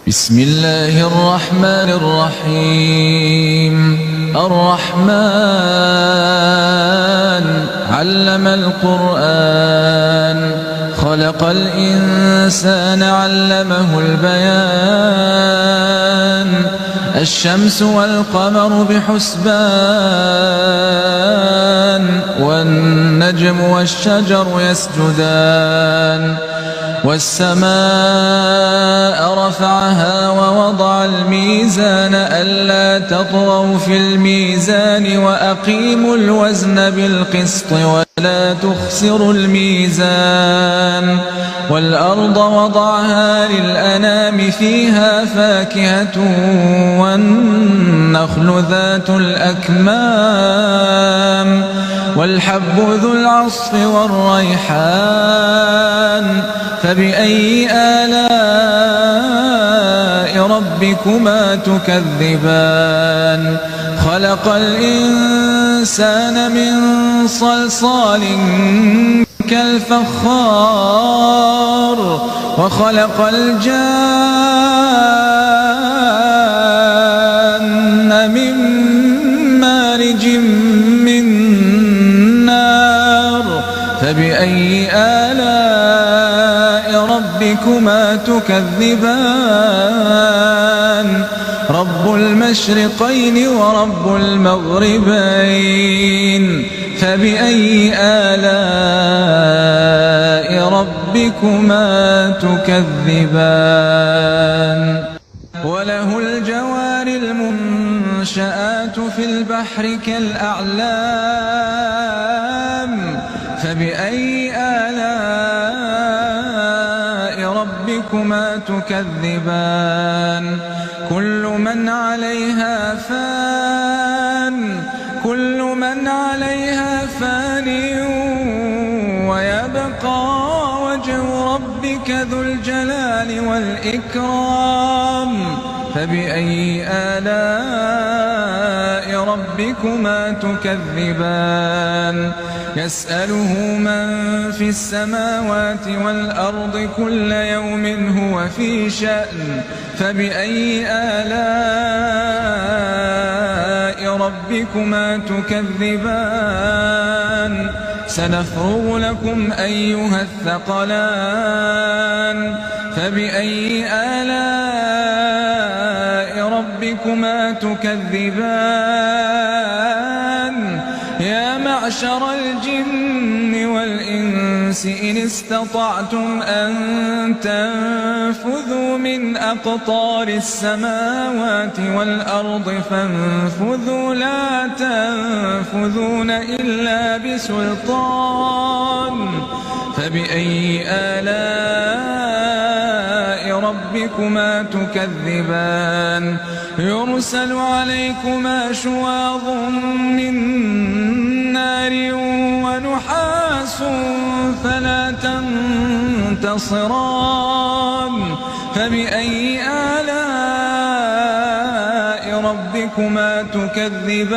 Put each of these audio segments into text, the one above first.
بسم الله الرحمن الرحيم. الرحمن علم القرآن، خلق الإنسان علمه البيان. الشمس والقمر بحسبان، والنجم والشجر يسجدان. والسماء رفعها ووضع الميزان ألا تطغوا في الميزان وأقيموا الوزن بالقسط ولا تخسروا الميزان. والأرض وضعها للأنام فيها فاكهة والنخل ذات الأكمام والحب ذو العصف والريحان. فبأي آلاء ربكما تكذبان؟ خلق الإنسان من صلصال كالفخار، وخلق الجان من مارج من نار. فبأي آلاء ربكما تكذبان؟ رب المشرقين ورب المغربين. فبأي آلاء ربكما تكذبان؟ وله الجوار المنشآت في البحر كالأعلام. فبأي آلاء ربكما تكذبان؟ كل من عليها فان، كل من عليها فان، ويبقى وجه ربك ذو الجلال والإكرام. فبأي آلاء ربكما تكذبان؟ يسأله من في السماوات والأرض كل يوم هو في شأن. فبأي آلاء ربكما تكذبان؟ سنفرغ لكم أيها الثقلان. فبأي آلاء ربكما تكذبان؟ يا معشر الجن والإنس إن استطعتم أن تنفذوا من أقطار السماوات والأرض فانفذوا لا تنفذون إلا بسلطان. فبأي آلاء ربكما تكذبان؟ يرسل عليكما شواظ من نار ونحاس فلا تنتصران. فبأي آلاء ربكما تكذبان؟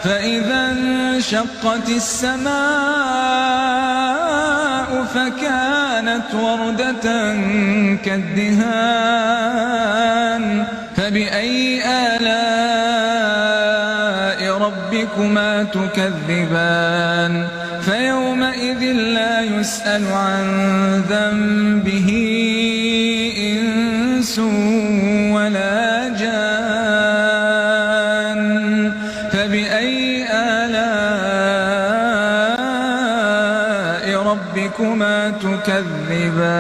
فإذا انشقت السماء فكانت وردة كالدهان. فبأي آلاء ربكما تكذبان؟ فيومئذ لا يسأل عن ذنبه إنس ولا جان. فبأي آلاء ربكما تكذبان؟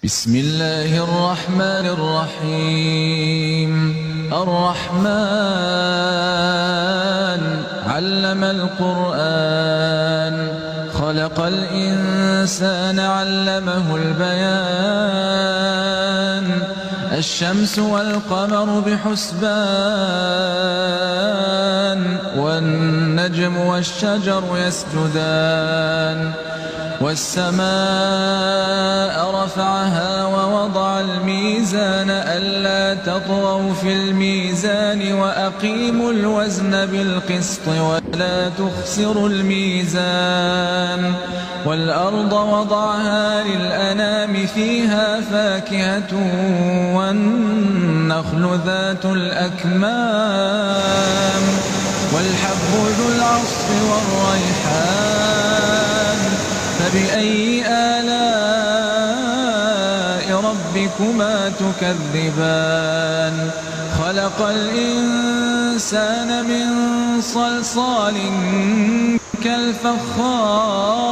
بسم الله الرحمن الرحيم. الرحمن علم القرآن، خلق الإنسان علمه البيان. الشمس والقمر بحسبان، والنجم والشجر يسجدان. والسماء رفعها ووضع الميزان ألا تطغوا في الميزان وأقيموا الوزن بالقسط ولا تخسروا الميزان. والأرض وضعها للأنام فيها فاكهة والنخل ذات الأكمام والحب ذو العصف والريحان فبأي آلاء ربكما تكذبان خلق الإنسان من صلصال كالفخار